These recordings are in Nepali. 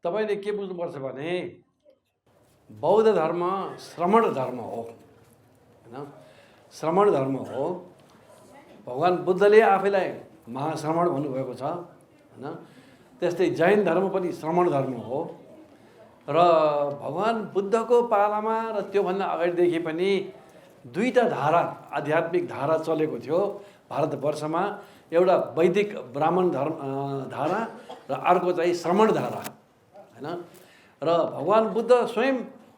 तपाईले के बुझ्नुपर्छ भने बौद्ध धर्म श्रमण धर्म हो हैन। श्रमण धर्म हो। भगवान बुद्धले आफैलाई महाश्रमण भन्नुभएको छ हैन। त्यस्तै जैन धर्म पनि श्रमण धर्म हो र भगवान बुद्धको पालामा र त्योभन्दा अगाडिदेखि पनि दुईटा धारा आध्यात्मिक धारा चलेको थियो भारतवर्षमा। एउटा वैदिक ब्राह्मण धर्म धारा र अर्को चाहिँ श्रमण धारा हैन। र भगवान बुद्ध स्वयं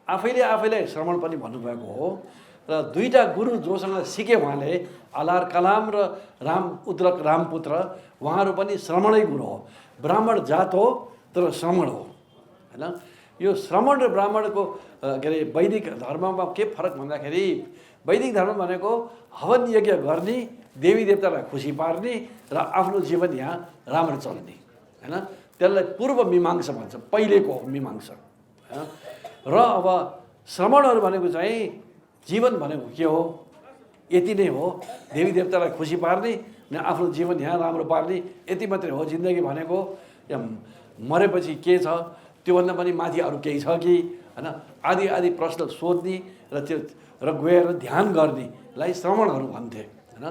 आफैलाई श्रमण पनि भन्नुभएको हो र दुईटा गुरु जोसँग सिके उहाँले आलार कलाम र राम उद्रक रामपुत्र उहाँहरू पनि श्रमणै गुरु हो। ब्राह्मण जात हो तर श्रमण हो हैन। यो श्रमण र ब्राह्मणको के अरे वैदिक धर्ममा के फरक भन्दाखेरि वैदिक धर्म भनेको हवन यज्ञ गर्ने, देवी देवतालाई खुसी पार्ने र आफ्नो जीवन यहाँ राम्रो चल्ने हैन। त्यसलाई पूर्व मीमांसा भन्छ, पहिलेको मीमांसा हैन। र अब श्रमणहरू भनेको चाहिँ जीवन भनेको के हो, यति नै हो, देवी देवतालाई खुसी पार्ने र आफ्नो जीवन यहाँ राम्रो पार्ने, यति मात्रै हो जिन्दगी भनेको। या मरेपछि के छ, त्योभन्दा पनि माथि अरू केही छ कि हैन, आदि आदि प्रश्न सोध्ने र त्यो र गएर ध्यान गर्नेलाई श्रमणहरू भन्थे हैन।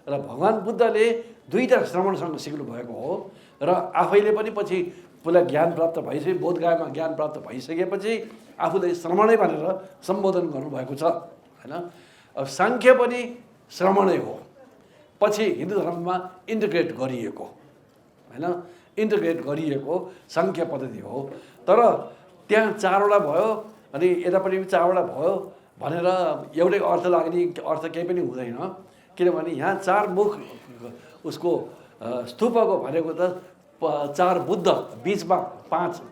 र भगवान बुद्धले दुईटा श्रमणसँग सिक्नु भएको हो र आफैले पनि पछि पुरा ज्ञान प्राप्त भइसके बोधगयामा ज्ञान प्राप्त भइसकेपछि आफूलाई श्रमणै भनेर सम्बोधन गर्नुभएको छ हैन। अब साङ्ख्य पनि श्रमणै हो, पछि हिन्दू धर्ममा इन्टिग्रेट गरिएको हैन, इन्टिग्रेट गरिएको साङ्ख्य पद्धति हो। तर त्यहाँ चारवटा भयो अनि यतापट्टि पनि चारवटा भयो भनेर एउटै अर्थ लाग्ने अर्थ केही पनि हुँदैन। किनभने यहाँ चार मुख उसको स्तूपको भनेको त चार बुद्ध, बिचमा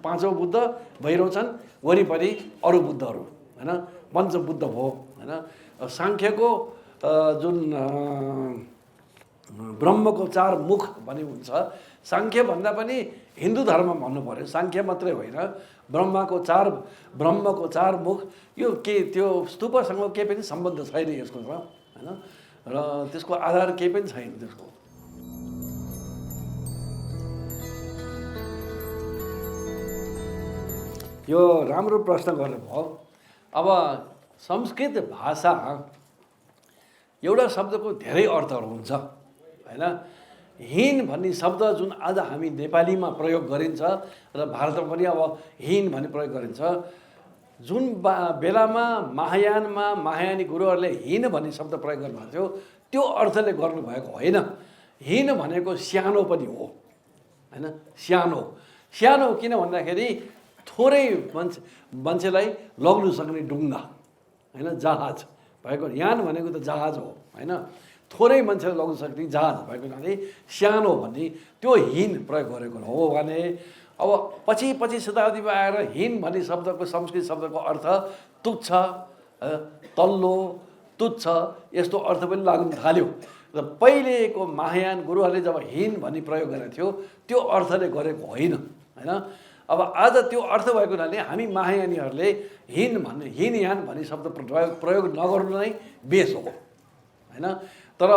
पाँचौँ बुद्ध भइरहेछन्, वरिपरि अरू बुद्धहरू हैन, पञ्चबुद्ध भयो हैन। साङ्ख्यको जुन ब्रह्मको चार मुख भन्ने हुन्छ, साङ्ख्य भन्दा पनि हिन्दू धर्म भन्नु पर्यो, साङ्ख्य मात्रै होइन, ब्रह्मको चार मुख। यो के त्यो स्तूपसँग केही पनि सम्बन्ध छैन यसको हैन, र त्यसको आधार केही पनि छैन त्यसको। यो राम्रो प्रश्न गर्नुभयो। अब संस्कृत भाषा एउटा शब्दको धेरै अर्थहरू हुन्छ हैन। हीन भन्ने शब्द जुन आज हामी नेपालीमा प्रयोग गरिन्छ र भारतमा पनि अब हीन भन्ने प्रयोग गरिन्छ, जुन बेलामा महायानमा महायानी गुरुहरूले हीन भन्ने शब्द प्रयोग गर्नुभएको थियो त्यो अर्थले गर्नुभएको होइन। हीन भनेको सानो पनि हो हैन। सानो किन भन्दाखेरि थोरै मान्छेलाई लग्नु सक्ने डुङ्गा हैन, जहाज भएको। यान भनेको त जहाज हो हैन, थोरै मान्छेलाई लग्न सक्ने जहाज भएको हुनाले सानो भन्ने त्यो हीन प्रयोग गरेको हो भने। अब पछि शताब्दीमा आएर हीन भन्ने शब्दको संस्कृत शब्दको अर्थ तुच्छ, तल्लो, तुच्छ यस्तो अर्थ पनि लाग्न थाल्यो। र पहिलेको महायान गुरुहरूले जब हीन भन्ने प्रयोग गरेको थियो त्यो अर्थले गरेको होइन हैन। अब आज त्यो अर्थ भएको हुनाले हामी महायानीहरूले हीनयान भन्ने शब्द प्रयोग नगर्नु नै बेस हो हैन। तर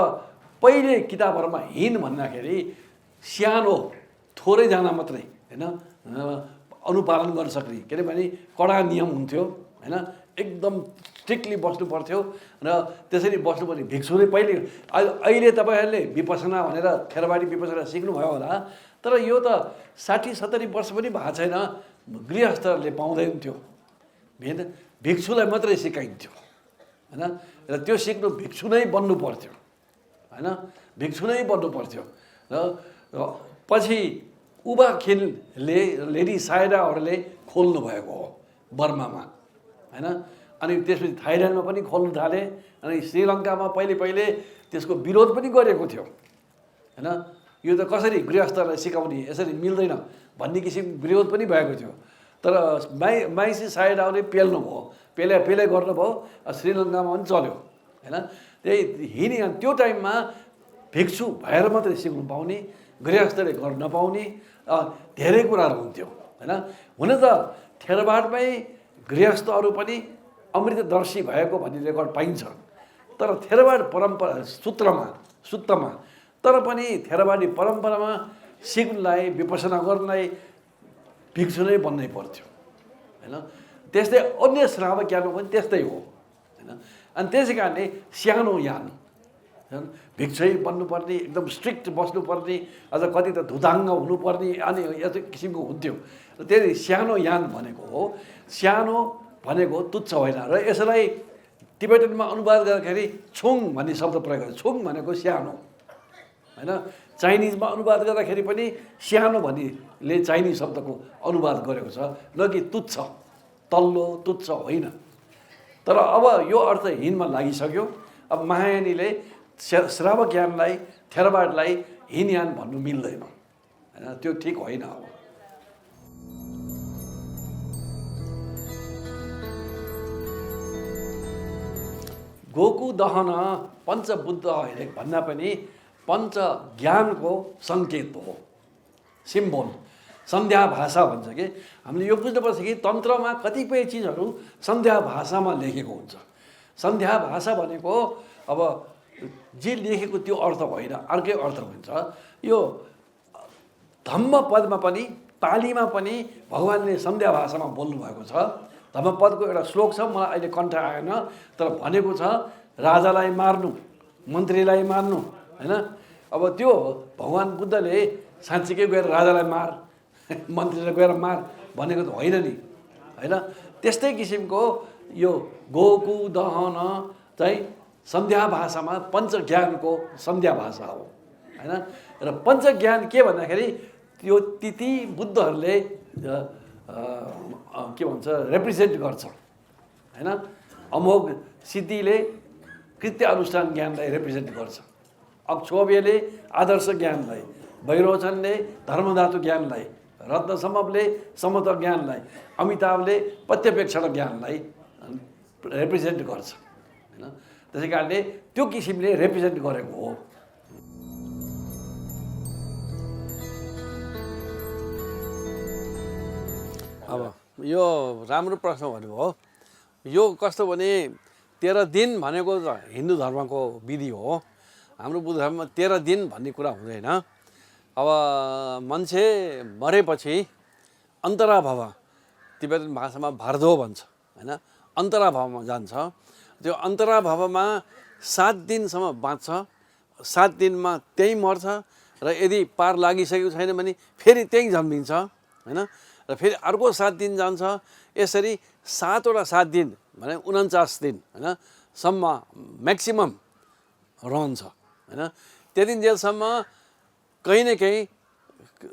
पहिले किताबहरूमा हीन भन्दाखेरि सानो थोरैजना मात्रै हैन अनुपालन गर्न सक्ने, किनभने कडा नियम हुन्थ्यो हैन, एकदम स्ट्रिक्टली बस्नु पर्थ्यो र त्यसरी बस्नु पर्ने भिक्षु नै पहिले। अहिले तपाईँहरूले विपसना भनेर थेरवादी विपसना सिक्नुभयो होला, तर यो त 60-70 वर्ष पनि भएको छैन, गृहस्थहरूले पाउँदैन थियो, भिक्षुलाई मात्रै सिकाइन्थ्यो हैन। र त्यो सिक्नु भिक्षु नै बन्नु पर्थ्यो हैन, भिक्षु नै बन्नु पर्थ्यो। र पछि उभा खेलले लेडी सायराहरूले खोल्नु भएको हो बर्मामा हैन। अनि त्यसपछि थाइल्यान्डमा पनि खोल्नु थाले, अनि श्रीलङ्कामा पहिले त्यसको विरोध पनि गरेको थियो हैन। यो त कसरी गृहस्थलाई सिकाउने, यसरी मिल्दैन भन्ने किसिमको विरोध पनि भएको थियो। तर माइसी सायराले पेल्नु भयो, पेले गर्नुभयो, श्रीलङ्कामा पनि चल्यो हैन। त्यही हीन त्यो टाइममा भिक्षु भएर मात्रै सिक्नु पाउने, गृहस्थले गर्न नपाउने धेरै कुराहरू हुन्थ्यो हैन। हुन त थेरवादमै गृहस्थहरू पनि अमृतदर्शी भएको भन्ने रेकर्ड पाइन्छ, तर थेरवाद परम्परा सुत्तमा तर पनि थेरवादी परम्परामा सिक्नलाई विपसना गर्नलाई भिक्षु नै बन्नै पर्थ्यो होइन। त्यस्तै अन्य श्रावक ज्ञानमा पनि त्यस्तै हो होइन। अनि त्यसै कारणले सानो यान भिक्षै बन्नुपर्ने, एकदम स्ट्रिक्ट बस्नुपर्ने, अझ कति त धुताङ्ग हुनुपर्ने अनि यस्तो किसिमको हुन्थ्यो। र त्यही सानो यान भनेको हो, सानो भनेको तुच्छ होइन। र यसलाई टिबेटनमा अनुवाद गर्दाखेरि छुङ भन्ने शब्द प्रयोग गर्छ। छुङ भनेको सानो होइन। चाइनिजमा अनुवाद गर्दाखेरि पनि सानो भन्नेले चाइनिज शब्दको अनुवाद गरेको छ, न कि तुच्छ, तल्लो तुच्छ होइन। तर अब यो अर्थ हिनमा लागिसक्यो। अब महायानीले श्रावक यानलाई, थेरवाडलाई हिनयान भन्नु मिल्दैन होइन, त्यो ठिक होइन। अब गोकु दहन पञ्चबुद्ध भन्दा पनि पञ्च ज्ञानको सङ्केत हो, सिम्बोल, सन्ध्या भाषा भन्छ कि। हामीले यो बुझ्नुपर्छ कि तन्त्रमा कतिपय चिजहरू सन्ध्या भाषामा लेखेको हुन्छ। सन्ध्या भाषा भनेको अब जे लेखेको त्यो अर्थ होइन, अर्कै अर्थ हुन्छ। यो धम्म पदमा पनि, पालीमा पनि भगवान्ले सन्ध्या भाषामा बोल्नुभएको छ। धम्मपदको एउटा श्लोक छ, मलाई अहिले कण्ठ आएन, तर भनेको छ राजालाई मार्नु, मन्त्रीलाई मार्नु होइन। अब त्यो भगवान् बुद्धले साँच्चीकै गएर राजालाई मार, मन्त्रीलाई गएर मार भनेको त होइन नि होइन। त्यस्तै किसिमको यो गोकु दहन चाहिँ सन्ध्या भाषामा पञ्चज्ञानको सन्ध्या भाषा हो होइन। र पञ्चज्ञान के भन्दाखेरि त्यो ती बुद्धहरूले के भन्छ रिप्रेजेन्ट गर्छ होइन। अमोघ सिद्धिले कृत्य अनुष्ठान ज्ञानलाई रिप्रेजेन्ट गर्छ। अक्षोभ्यले आदर्श ज्ञानलाई, वैरोचनले धर्मधातु ज्ञानलाई, रत्नसम्मले समत ज्ञानलाई, अमिताभले प्रत्यपेक्षण ज्ञानलाई रिप्रेजेन्ट गर्छ होइन। त्यसै कारणले त्यो किसिमले रिप्रेजेन्ट गरेको हो। अब यो राम्रो प्रश्न भन्नुभयो। यो कस्तो भने 13 दिन भनेको हिन्दू धर्मको विधि हो। हाम्रो बुद्ध धर्ममा 13 दिन भन्ने कुरा हुँदैन। अब मान्छे मरेपछि अन्तराभव, तिब्बतन भाषामा भारदो भन्छ होइन, अन्तराभवमा जान्छ। त्यो अन्तराभवमा 7 दिनसम्म बाँच्छ, 7 दिनमा त्यहीँ मर्छ। र यदि पार लागिसकेको छैन भने फेरि त्यहीँ जन्मिन्छ होइन। र फेरि अर्को 7 दिन जान्छ। यसरी 7वटा 7 दिन भने 49 दिन होइन सम्म म्याक्सिमम रहन्छ होइन। त्यति जेलसम्म कहीँ न कहीँ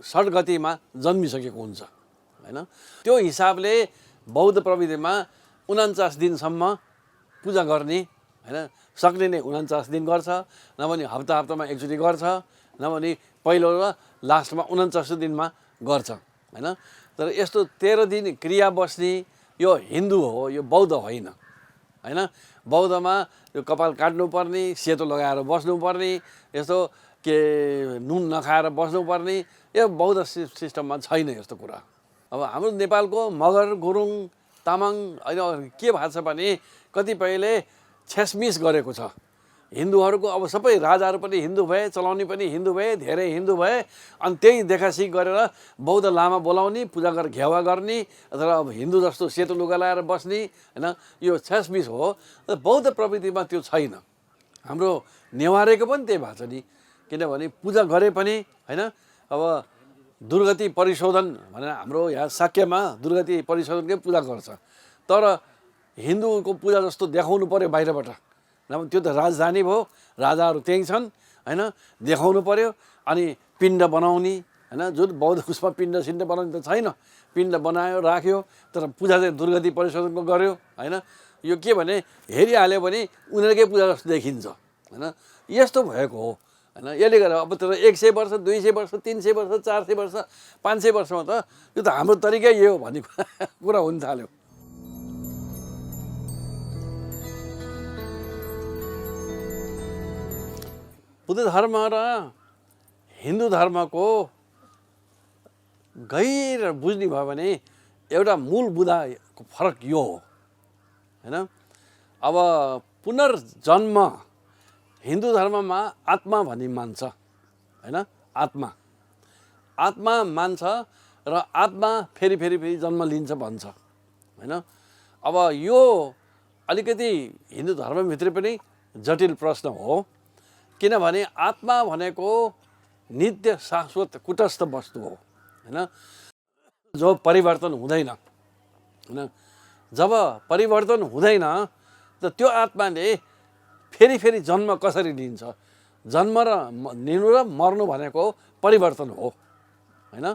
षड्गतिमा जन्मिसकेको हुन्छ होइन। त्यो हिसाबले बौद्ध प्रविधिमा 49 दिनसम्म पूजा गर्ने होइन। सक्ने नै 49 दिन गर्छ, नभने हप्तामा एकचोटि गर्छ, नभने पहिलो र लास्टमा 49 दिनमा गर्छ होइन। तर यस्तो 13 दिन क्रिया बस्ने यो हिन्दू हो, यो बौद्ध होइन होइन। बौद्धमा यो कपाल काट्नुपर्ने, सेतो लगाएर बस्नुपर्ने, यस्तो के नुन नखाएर बस्नुपर्ने, यो बौद्ध सिस्टममा छैन यस्तो कुरा। अब हाम्रो नेपालको मगर, गुरुङ, तामाङ अहिले के भएको छ भने कतिपयले छेसमिस गरेको छ। हिन्दूहरूको अब सबै राजाहरू पनि हिन्दू भए, चलाउने पनि हिन्दू भए, धेरै हिन्दू भए। अनि त्यही देखासिख गरेर बौद्ध लामा बोलाउने, पूजा गरेर घेवा गर्ने, अथवा अब हिन्दू जस्तो सेतो लुगा लगाएर बस्ने होइन, यो छेसमिस हो। बौद्ध प्रवृत्तिमा त्यो छैन। हाम्रो नेवारेको पनि त्यही भएको छ नि। किनभने पूजा गरे पनि होइन, अब दुर्गति परिशोधन भनेर हाम्रो यहाँ शाक्यमा दुर्गति परिशोधनकै पूजा गर्छ। तर हिन्दूको पूजा जस्तो देखाउनु पर्यो बाहिरबाट, नभए त्यो त राजधानी भयो, राजाहरू त्यहीँ छन् होइन, देखाउनु पर्यो। अनि पिण्ड बनाउने होइन, जुन बौद्ध उसमा पिण्ड बनाउने त छैन। पिण्ड बनायो, राख्यो, तर पूजा चाहिँ दुर्गति परिशोधनको गर्यो होइन। यो के भने हेरिहाल्यो भने उनीहरूकै पूजा जस्तो देखिन्छ होइन। यस्तो भएको हो होइन। यसले गर्दा अब तर 100 वर्ष, 200 वर्ष, 300 वर्ष, 400 वर्ष, 500 वर्षमा त यो त हाम्रो तरिकै यो हो भन्ने कुरा हुन थाल्यो। बुद्ध धर्म र हिन्दू धर्मको गहिर बुझ्ने भयो भने एउटा मूल बुदाको फरक यो हो होइन। अब पुनर्जन्म हिन्दू धर्ममा आत्मा भन्ने मान्छ होइन, आत्मा मान्छ। र आत्मा फेरि फेरि फेरि जन्म लिन्छ भन्छ होइन। अब यो अलिकति हिन्दू धर्मभित्र पनि जटिल प्रश्न हो, किनभने आत्मा भनेको नित्य शाश्वत कुटस्थ वस्तु हो होइन, जो परिवर्तन हुँदैन होइन। जब परिवर्तन हुँदैन त त्यो आत्माले फेरि फेरि जन्म कसरी लिन्छ? जन्म र लिनु र मर्नु भनेको परिवर्तन हो होइन।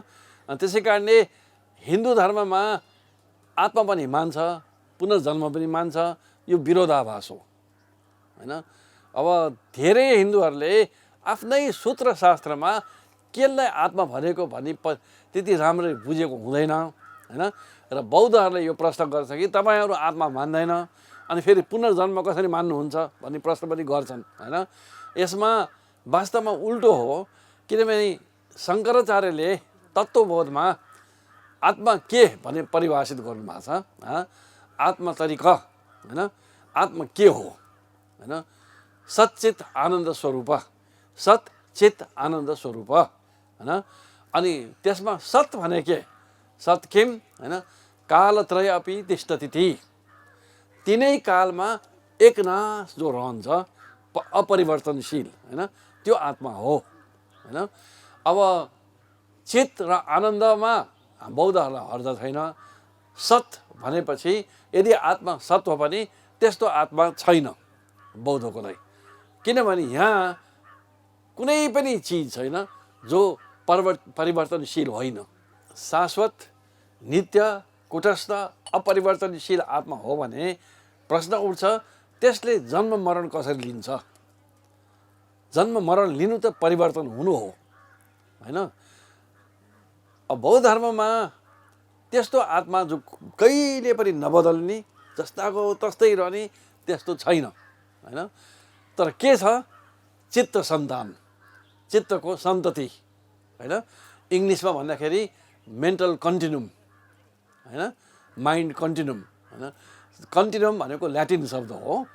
त्यसै कारणले हिन्दू धर्ममा आत्मा पनि मान्छ, पुनर्जन्म पनि मान्छ, यो विरोधाभास हो होइन। अब धेरै हिन्दूहरूले आफ्नै सूत्रशास्त्रमा केलाई आत्मा भनेको भनी त्यति राम्ररी बुझेको हुँदैन होइन। र बौद्धहरूले यो प्रश्न गर्छ कि तपाईँहरू आत्मा मान्दैन अनि फेरि पुनर्जन्म कसरी मान्नुहुन्छ भन्ने प्रश्न पनि गर्छन् होइन। यसमा वास्तवमा उल्टो हो, किनभने शङ्कराचार्यले तत्त्वबोधमा आत्मा के भने परिभाषित गर्नुभएको छ। आत्मा तरिका होइन, आत्मा के हो होइन? सच्चित आनन्द स्वरूप, सच्चित आनन्द स्वरूप होइन। अनि त्यसमा सत् भने के? सत् किम होइन? कालत्रय अपि तिष्ठति, तिनै कालमा एकनाश जो रहन्छ अपरिवर्तनशील होइन, त्यो आत्मा हो होइन। अब चित र आनन्दमा बौद्धहरूलाई हर्ज छैन। सत् भनेपछि यदि आत्मा सत् हो भने त्यस्तो आत्मा छैन बौद्धको लागि, किनभने यहाँ कुनै पनि चिज छैन जो परिवर्तनशील होइन। शाश्वत नित्य कुटस्थ अपरिवर्तनशील आत्मा हो भने प्रश्न उठ्छ त्यसले जन्म मरण कसरी लिन्छ? जन्म मरण लिनु त परिवर्तन हुनु हो होइन। अब बौद्ध धर्ममा त्यस्तो आत्मा जो कहिले पनि नबदल्ने, जस्ताको तस्तै रहने त्यस्तो छैन होइन। तर के छ? चित्त सन्तान, चित्तको सन्तति होइन। इङ्ग्लिसमा भन्दाखेरि मेन्टल कन्टिन्युम होइन, माइन्ड कन्टिन्युम होइन। कन्टिन्युम भनेको ल्याटिन शब्द हो।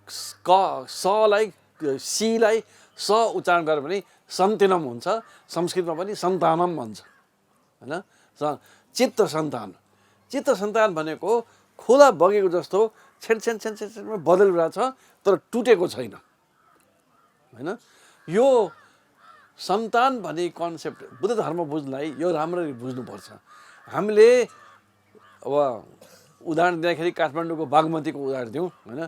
सलाई सीलाई स उच्चारण गर्यो भने सन्तिनम हुन्छ, संस्कृतमा पनि सन्तानम भन्छ होइन। चित्त सन्तान, चित्त सन्तान भनेको खोला बगेको जस्तो छेन बदलिरहेछ तर टुटेको छैन होइन। यो सन्तान भन्ने कन्सेप्ट बुद्ध धर्म बुझ्नलाई यो राम्ररी बुझ्नुपर्छ। हामीले अब उदाहरण दिँदाखेरि काठमाडौँको बागमतीको उदाहरण दिउँ होइन।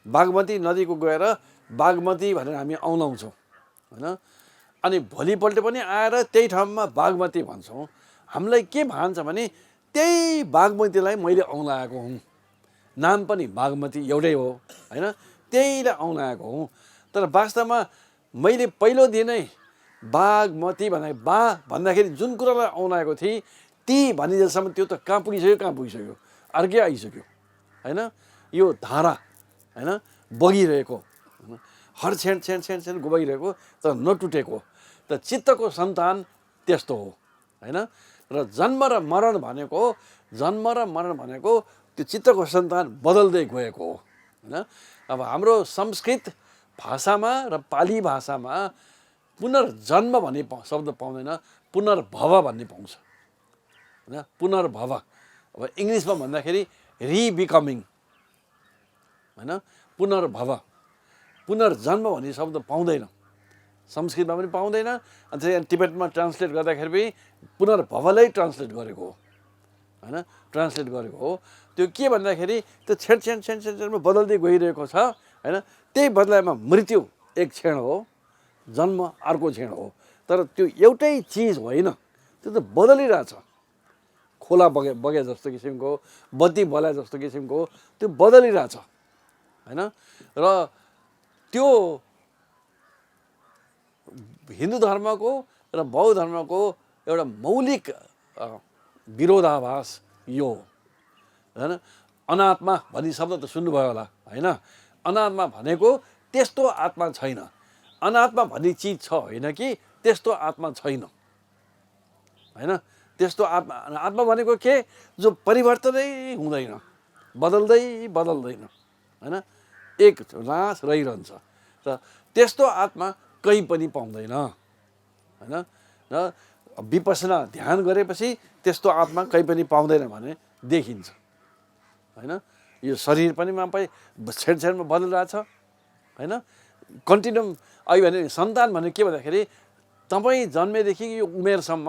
बागमती नदीको गएर बागमती भनेर हामी औँलाउँछौँ होइन। अनि भोलिपल्ट पनि आएर त्यही ठाउँमा बागमती भन्छौँ। हामीलाई के भन्छ भने त्यही बागमतीलाई मैले औँलाएको हुँ, नाम पनि बागमती एउटै हो होइन, त्यहीलाई औँलाएको हुँ। तर वास्तवमा मैले पहिलो दिनै बागमती भने बा भन्दाखेरि जुन कुरालाई औँलाएको थिएँ ती भनिन्जेलसम्म त्यो त कहाँ पुगिसक्यो अर्कै आइसक्यो होइन। यो धारा होइन बगिरहेको हर छेन गइरहेको तर नटुटेको। त चित्तको सन्तान त्यस्तो हो होइन। र जन्म र मरण भनेको त्यो चित्तको सन्तान बदल्दै गएको हो होइन। अब हाम्रो संस्कृत भाषामा र पाली भाषामा पुनर्जन्म भन्ने शब्द पाउँदैन, पुनर्भव भन्ने पाउँछ होइन। पुनर्भव अब इङ्ग्लिसमा भन्दाखेरि रिबिकमिङ होइन, पुनर्भव। पुनर्जन्म भन्ने शब्द पाउँदैन, संस्कृतमा पनि पाउँदैन। अनि त्यसै टिबेटमा ट्रान्सलेट गर्दाखेरि पनि पुनर्भवलाई ट्रान्सलेट गरेको हो होइन, ट्रान्सलेट गरेको हो। त्यो के भन्दाखेरि त्यो छेनमा बदल्दै गइरहेको छ होइन। त्यही बदलाइमा मृत्यु एक क्षण हो, जन्म अर्को क्षण हो। तर त्यो एउटै चिज होइन, त्यो त बदलिरहेछ। खोला बगे जस्तो किसिमको, बत्ती बलाए जस्तो किसिमको त्यो बदलिरहेछ होइन। र त्यो हिन्दू धर्मको र बौद्ध धर्मको एउटा मौलिक विरोधाभास यो होइन। अनात्मा भन्ने शब्द त सुन्नुभयो होला होइन। अनात्मा भनेको त्यस्तो आत्मा छैन। अनात्मा भन्ने चिज छ होइन कि त्यस्तो आत्मा छैन होइन। त्यस्तो आत्मा भनेको के? जो परिवर्तनै हुँदैन, बदल्दैन होइन, एक नाश रहिरहन्छ। र त्यस्तो आत्मा कहीँ पनि पाउँदैन होइन। र विपसना ध्यान गरेपछि त्यस्तो आत्मा कहीँ पनि पाउँदैन भने देखिन्छ, होइन? यो शरीर पनि छेडछेडमा बदलिरहेछ, होइन? कन्टिन्युम अहिले भने सन्तान भने के भन्दाखेरि तपाईँ जन्मेदेखि यो उमेरसम्म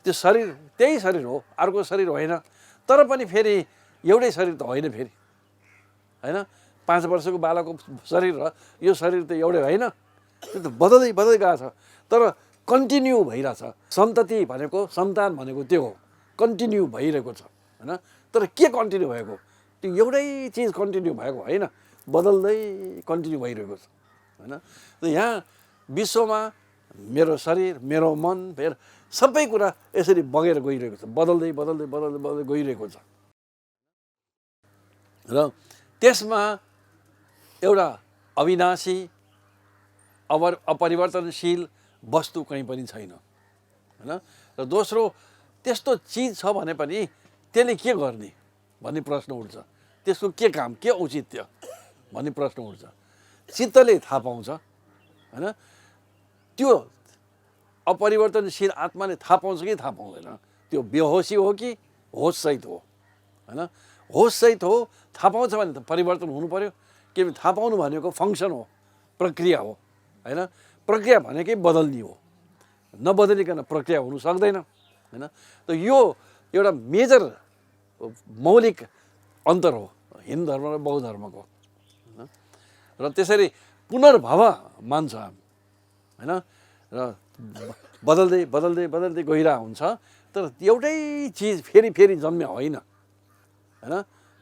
त्यो शरीर त्यही शरीर हो, अर्को शरीर होइन। तर पनि फेरि एउटै शरीर त होइन फेरि, होइन? 5 वर्षको बालकको शरीर र यो शरीर त एउटै होइन, त्यो त बदल्दै गएको छ, तर कन्टिन्यू भइरहेछ। सन्तति भनेको, सन्तान भनेको त्यो हो, कन्टिन्यू भइरहेको छ, होइन? तर के कन्टिन्यू भएको? त्यो एउटै चिज कन्टिन्यू भएको होइन, बदल्दै कन्टिन्यू भइरहेको छ, होइन? त यहाँ विश्वमा मेरो शरीर, मेरो मन, फेरि सबै कुरा यसरी बगेर गइरहेको छ, बदल्दै गइरहेको छ। र त्यसमा एउटा अविनाशी अपरिवर्तनशील वस्तु कहीँ पनि छैन, होइन? र दोस्रो, त्यस्तो चिज छ भने पनि त्यसले के गर्ने भन्ने प्रश्न उठ्छ, त्यसको के काम, के औचित्य भन्ने प्रश्न उठ्छ। चित्तले थाहा पाउँछ, होइन? त्यो अपरिवर्तनशील आत्माले थाहा पाउँछ कि थाहा पाउँदैन? त्यो बेहोसी हो कि होससहित हो, होइन? होससहित हो, थाहा पाउँछ भने त परिवर्तन हुनु पर्यो, किनभने थाहा पाउनु भनेको फङ्सन हो, प्रक्रिया हो, होइन? प्रक्रिया भनेकै बदल्ने हो, नबदलिकन प्रक्रिया हुनु सक्दैन, होइन? त यो एउटा मेजर मौलिक अन्तर हो हिन्दू धर्म र बौद्ध धर्मको, होइन? र त्यसरी पुनर्भव मान्छ, होइन? र बदल्दै गइरहेको हुन्छ, तर एउटै चिज फेरि जन्मे होइन, होइन?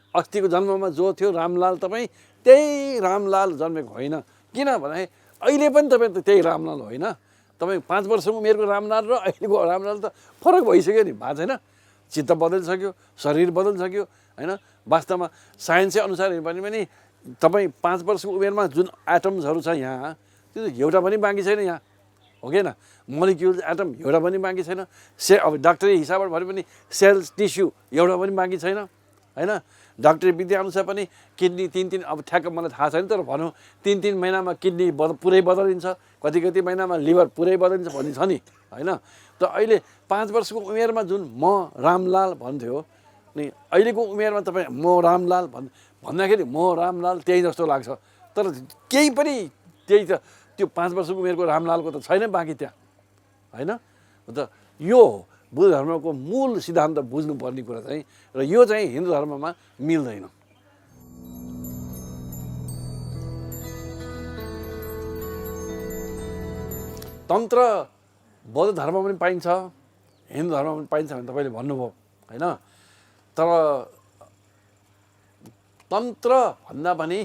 अस्तिको जन्ममा जो थियो रामलाल, तपाईँ त्यही रामलाल जन्मेको होइन। किनभने अहिले पनि तपाईँ त त्यही रामलाल होइन, तपाईँ 5 वर्षको उमेरको रामलाल र अहिलेको रामलाल त फरक भइसक्यो नि, भएको छैन? चित्त बदलिसक्यो, शरीर बदलिसक्यो, होइन? वास्तवमा साइन्सै अनुसार हेर्यो भने पनि तपाईँ 5 वर्षको उमेरमा जुन एटम्सहरू छ यहाँ, त्यो एउटा पनि बाँकी छैन यहाँ, हो कि न? मोलिक्युल्स, एटम एउटा पनि बाँकी छैन। अब डाक्टरी हिसाबबाट भने पनि सेल्स, टिस्यु एउटा पनि बाँकी छैन, होइन? डाक्टरी विद्याअनुसार पनि किडनी 3 अब ठ्याक्क मलाई थाहा छैन, तर भनौँ 3 महिनामा किडनी पुरै बदलिन्छ, कति महिनामा लिभर पुरै बदलिन्छ भन्ने छ नि, होइन? त अहिले 5 वर्षको उमेरमा जुन म रामलाल भन्थ्यो नि, अहिलेको उमेरमा तपाईँ म रामलाल भन्दाखेरि म रामलाल त्यही जस्तो लाग्छ, तर केही पनि त्यही त त्यो 5 वर्षको उमेरको रामलालको त छैन बाँकी त्यहाँ, होइन? त यो बुद्ध धर्मको मूल सिद्धान्त बुझ्नुपर्ने कुरा चाहिँ, र यो चाहिँ हिन्दू धर्ममा मिल्दैन। तन्त्र बौद्ध धर्ममा पनि पाइन्छ, हिन्दू धर्ममा पनि पाइन्छ भने तपाईँले भन्नुभयो, होइन? तर तन्त्र भन्दा पनि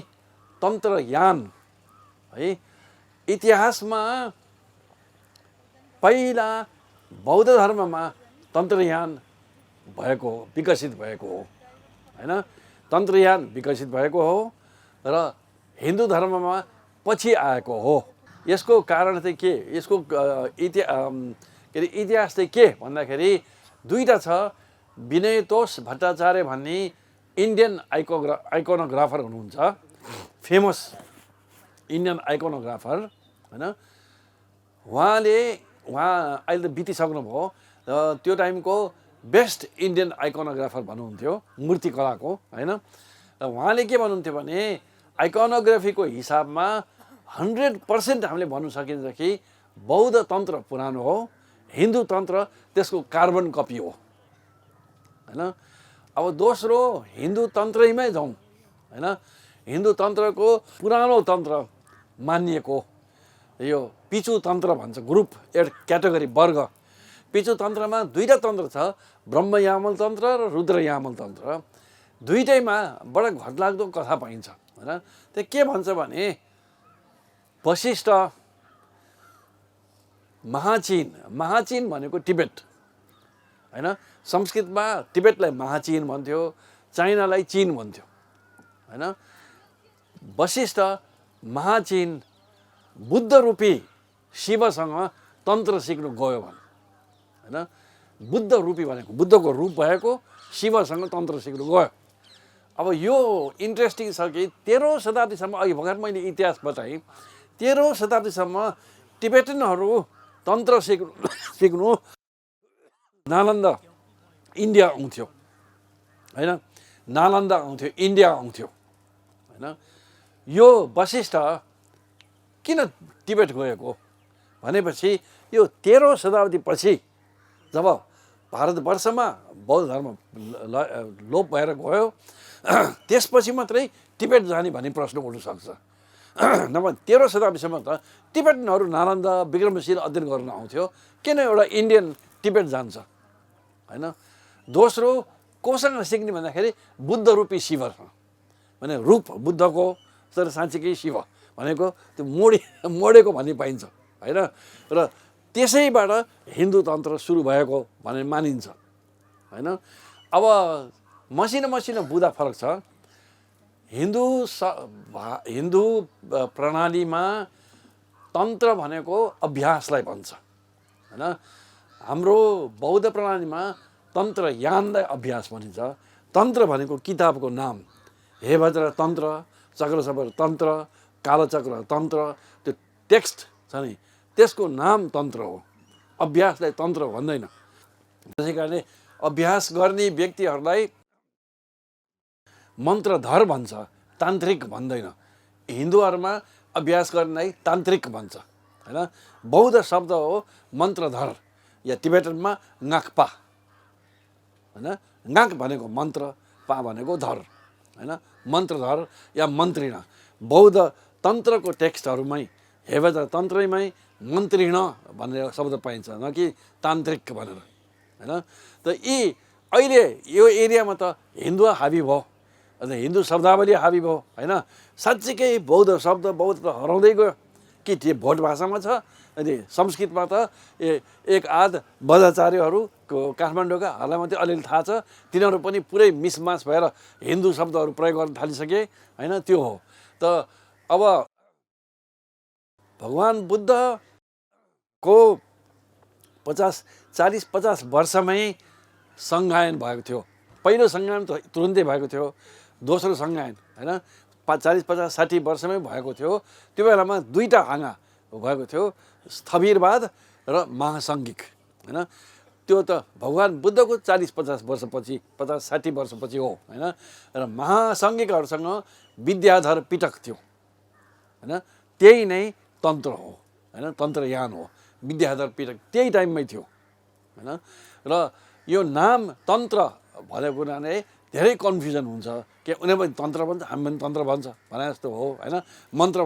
तन्त्रयान, है? इतिहासमा पहिला बौद्ध धर्ममा तन्त्रयान भएको हो, विकसित भएको हो, होइन? तन्त्रयान विकसित भएको हो र हिन्दू धर्ममा पछि आएको हो। यसको कारण चाहिँ के, यसको इतिहास चाहिँ के भन्दाखेरि दुईवटा छ। विनयतोष भट्टाचार्य भन्ने इन्डियन आइकोनोग्राफर हुनुहुन्छ, फेमस इन्डियन आइकोनोग्राफर, होइन? उहाँ अहिले त बितिसक्नुभयो, त्यो टाइमको बेस्ट इन्डियन आइकोनोग्राफर भन्नुहुन्थ्यो मूर्तिकलाको, होइन? र उहाँले के भन्नुहुन्थ्यो भने आइकोनोग्राफीको हिसाबमा 100% हामीले भन्नु सकिन्छ कि बौद्ध तन्त्र पुरानो हो, हिन्दू तन्त्र त्यसको कार्बन कपी हो, होइन? अब दोस्रो हिन्दू तन्त्रैमै जाउँ, होइन? हिन्दू तन्त्रको पुरानो तन्त्र मानिएको यो पिचु तन्त्र भन्छ, ग्रुप क्याटेगोरी वर्ग। पिचु तन्त्रमा दुईवटा तन्त्र छ, ब्रह्मयामल तन्त्र र रुद्रयामल तन्त्र। दुईटैमा बडा घटलाग्दो कथा पाइन्छ, होइन? त्यो के भन्छ भने वशिष्ठ महाचीन भनेको टिबेट, होइन? संस्कृतमा टिबेटलाई महाचीन भन्थ्यो, चाइनालाई चीन भन्थ्यो, होइन? वशिष्ठ महाचीन बुद्ध रूपी शिवसँग तन्त्र सिक्नु गयो भने, होइन? बुद्ध रूपी भनेको बुद्धको रूप भएको शिवसँग तन्त्र सिक्नु गयो। अब यो इन्ट्रेस्टिङ छ कि 13औं शताब्दीसम्म, अघि भर्खर मैले इतिहास बताएँ, 13औं शताब्दीसम्म टिबेटनहरू तन्त्र सिक्नु नालन्दा इन्डिया आउँथ्यो होइन, नालन्दा आउँथ्यो इन्डिया आउँथ्यो होइन। यो वशिष्ठ किन तिब्बत गएको भनेपछि यो 13औं शताब्दी पछि जब भारतवर्षमा बौद्ध धर्म लोप भएर गयो त्यसपछि मात्रै तिब्बत जाने भन्ने प्रश्न उठ्न सक्छ। नभए 13औं शताब्दीसम्म त तिब्बतनहरू नालन्दा विक्रमशील अध्ययन गर्न आउँथ्यो, किन एउटा इन्डियन तिब्बत जान्छ होइन। दोस्रो कोसँग सिक्ने भन्दाखेरि बुद्ध रूपी शिव भने रूप बुद्धको तर साँच्चीकै शिव भनेको त्यो मोडेको भन्ने पाइन्छ होइन। र त्यसैबाट हिन्दू तन्त्र सुरु भएको भनेर मानिन्छ होइन। अब मसिनो मसिनो बुँदा फरक छ। हिन्दू प्रणालीमा तन्त्र भनेको अभ्यासलाई भन्छ होइन। हाम्रो बौद्ध प्रणालीमा तन्त्र यानलाई अभ्यास भनिन्छ। तन्त्र भनेको किताबको नाम, हेभद्र तन्त्र, चक्रसबर तन्त्र, कालचक्र तन्त्र, त्यो टेक्स्ट छ नि त्यसको नाम तन्त्र हो, अभ्यासलाई तन्त्र भन्दैन। त्यसै कारणले अभ्यास गर्ने व्यक्तिहरूलाई मन्त्रधर भन्छ, तान्त्रिक भन्दैन। हिन्दूहरूमा अभ्यास गर्नेलाई तान्त्रिक भन्छ होइन। बौद्ध शब्द हो मन्त्रधर या तिब्बतमा गाक्पा होइन। गाक भनेको मन्त्र, पा भनेको धर होइन। मन्त्रधर या मन्त्रिण बौद्ध तन्त्रको टेक्स्टहरूमै हेभद्र तन्त्रमै मन्त्रिण भनेर शब्द पाइन्छ, न कि तान्त्रिक भनेर होइन। त यी अहिले यो एरियामा त हिन्दू हाबी भयो, हिन्दू शब्दावली हाबी भयो होइन। साँच्चीकै बौद्ध शब्द बौद्ध त हराउँदै गयो कि त्यो भोट भाषामा छ। अनि संस्कृतमा त एक आध बजाचार्यहरूको काठमाडौँका हाललाई मात्रै अलिअलि थाहा छ, तिनीहरू पनि पुरै मिसमास भएर हिन्दू शब्दहरू प्रयोग गर्न थालिसके होइन। त्यो हो त अब भगवान् बुद्धको 40-50 वर्षमै सङ्गायन भएको थियो। पहिलो सङ्गायन त तुरुन्तै भएको थियो, दोस्रो सङ्गायन होइन 40-50-60 वर्षमै भएको थियो। त्यो बेलामा दुईवटा हाँगा भएको थियो, स्थविरवाद र महासाङ्गिक होइन। त्यो त भगवान् बुद्धको 40-50 वर्षपछि 50-60 वर्षपछि हो होइन। र महासाङ्गिकहरूसँग विद्याधर पिटक थियो होइन। त्यही नै तन्त्र हो होइन, तन्त्रयान हो। विद्याधर पिटक त्यही टाइममै थियो होइन। र यो नाम तन्त्र भनेको हुनाले धेरै कन्फ्युजन हुन्छ कि उनीहरू पनि तन्त्र भन्छ, हामी पनि तन्त्र भन्छ भने जस्तो हो होइन। मन्त्र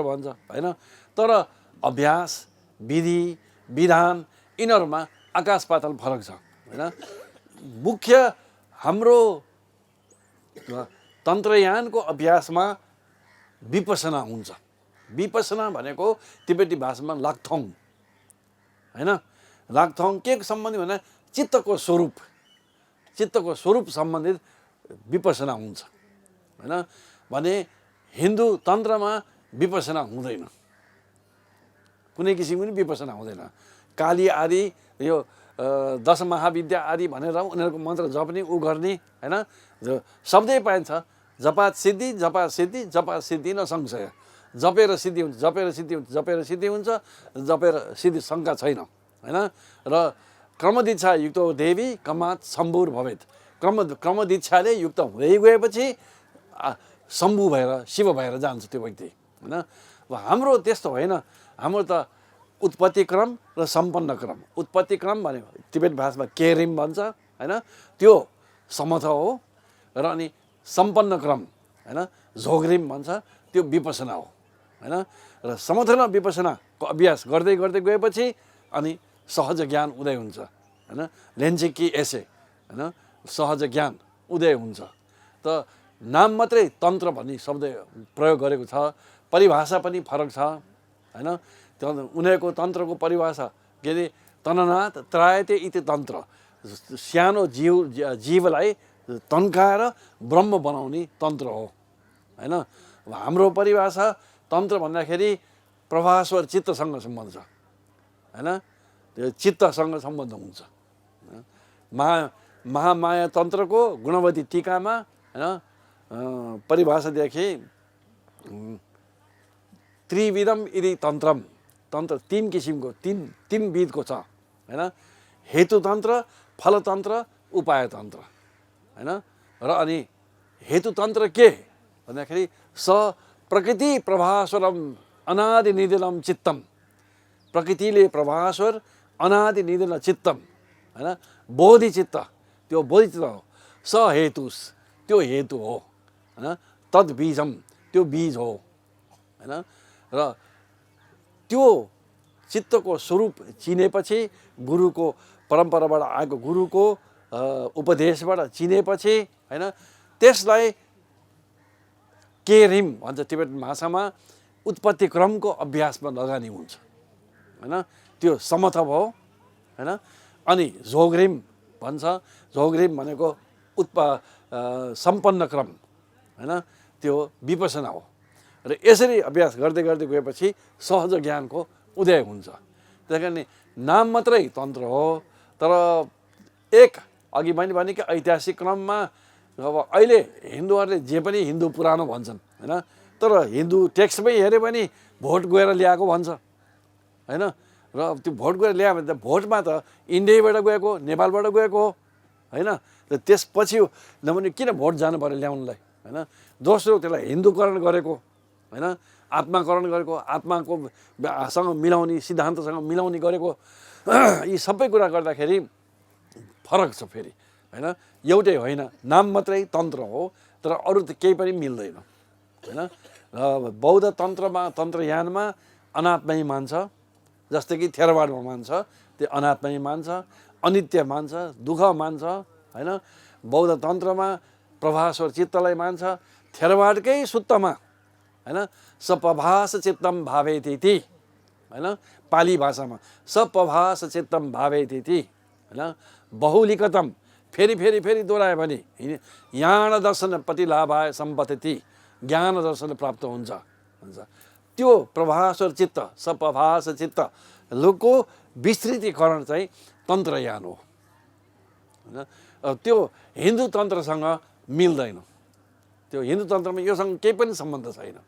भन्छ होइन। तर अभ्यास, विधि, विधान यिनीहरूमा आकाश पाताल फरक छ होइन। मुख्य हाम्रो तन्त्रयानको अभ्यासमा विपसना हुन्छ। विपसना भनेको तिब्बती भाषामा लाक्थोङ होइन। लाक्थोङ के सम्बन्धी भने चित्तको स्वरूप सम्बन्धित विपसना हुन्छ होइन। भने हिन्दू तन्त्रमा विपसना हुँदैन, कुनै किसिमको पनि विपसना हुँदैन। काली आदि यो 10 महाविद्या आदि भनेर उनीहरूको मन्त्र जप्ने उ गर्ने होइन। शब्दै पाइन्छ, जपात सिद्धि न संशय। जपेर सिद्धि हुन्छ, जपेर सिद्धि शङ्का छैन होइन। र क्रमदीक्षा युक्त देवी कमात शम्भुर भवेत। क्रमदीक्षाले युक्त हुँदै गएपछि शम्भु भएर शिव भएर जान्छ त्यो व्यक्ति होइन। अब हाम्रो त्यस्तो होइन। हाम्रो त उत्पत्ति क्रम र सम्पन्न क्रम। उत्पत्ति क्रम भनेको तिब्बत भाषामा केरिम भन्छ होइन, त्यो समथ हो। र अनि सम्पन्न क्रम होइन झोग्रिम भन्छ, त्यो विपसना हो होइन। र समथ र विपसनाको अभ्यास गर्दै गएपछि अनि सहज ज्ञान उदय हुन्छ होइन। लेन्चिकी एसे होइन, सहज ज्ञान उदय हुन्छ। त नाम मात्रै तन्त्र भन्ने शब्द प्रयोग गरेको छ, परिभाषा पनि फरक छ होइन। उनीहरूको तन्त्रको परिभाषा के अरे तननाथ त्रायते इति तन्त्र, सानो जीवलाई तन्काएर ब्रह्म बनाउने तन्त्र हो होइन। हाम्रो परिभाषा तन्त्र भन्दाखेरि प्रभास्वर चित्तसँग सम्बन्ध छ होइन। त्यो चित्तसँग सम्बन्ध हुन्छ। महामाया तन्त्रको गुणवती टीकामा होइन परिभाषादेखि त्रिविधम यदि तन्त्र 3 किसिमको 3 विधको छ होइन। हेतुतन्त्र, फलतन्त्र, उपायतन्त्र हैन। र अनि हेतुतन्त्र के भन्दाखेरि स प्रकृति प्रभास्वरम अनादि निधिलम चित्तम, प्रकृतिले प्रभास्वर अनादि निधिल चित्तम हैन, बोधि चित्त, त्यो बोधि चित्त हो। स हेतुस, त्यो हेतु हो हैन। तद बीजम, त्यो बीज हो हैन। र त्यो चित्तको स्वरूप चिनेपछि, गुरुको परम्पराबाट आएको गुरुको उपदेशबाट चिनेपछि हैन, त्यसलाई केरिम भन्छ तिब्बती भाषामा, उत्पत्ति क्रमको अभ्यासमा लगानी हुन्छ हैन। त्यो समथ भयो हैन। अनि झोग्रिम भन्छ, झोग्रिम भनेको सम्पन्न क्रम हैन, त्यो विपसना हो। र यसरी अभ्यास गर्दै गर्दै गएपछि सहज ज्ञानको उदय हुन्छ। त्यस कारण नाम मात्रै तन्त्र हो, तर एक अघि मैले भने कि ऐतिहासिक क्रममा अब अहिले हिन्दूहरूले जे पनि हिन्दू पुरानो भन्छन् हैन, तर हिन्दू टेक्स्टमै हेऱ्यो भने भोट गएर ल्याएको भन्छ हैन। र त्यो भोट गएर ल्यायो भने त भोटमा त इन्डियाबाट गएको, नेपालबाट गएको हो हैन। र त्यसपछि नभने किन भोट जानु पर्यो ल्याउनलाई हैन। दोस्रो त्यसलाई हिन्दूकरण गरेको हैन, आत्माकरण गरेको, आत्माको सँग मिलाउने, सिद्धान्तसँग मिलाउने गरेको, यी सबै कुरा गर्दाखेरि फरक छ फेरि हैन। एउटै होइन, नाम मात्रै तन्त्र हो, तर अरू त केही पनि मिल्दैन हैन। र बौद्ध तन्त्रमा, तन्त्रयानमा अनात्मै मान्छ, जस्तै कि थेरवाडमा मान्छ, त्यो अनात्मै मान्छ, अनित्य मान्छ, दुःख मान्छ हैन। बौद्ध तन्त्रमा प्रभास्वर चित्तलाई मान्छ, थेरवाडकै सुत्तमा हैन, सपभास चित्तम भावेति हैन, पाली भाषामा सपभास चित्तम भावेति हैन। बहुलिकतम, फेरि फेरि फेरि दोहोऱ्यायो भने ज्ञान दर्शन प्रतिलाभाय सम्पत्ति, ज्ञान दर्शन प्राप्त हुन्छ भन्छ। त्यो प्रभास्वर चित्त, सपभास चित्तको विस्तृतीकरण चाहिँ तन्त्रयान हो हैन। त्यो हिन्दू तन्त्रसँग मिल्दैन, त्यो हिन्दू तन्त्रमा योसँग केही पनि सम्बन्ध छैन।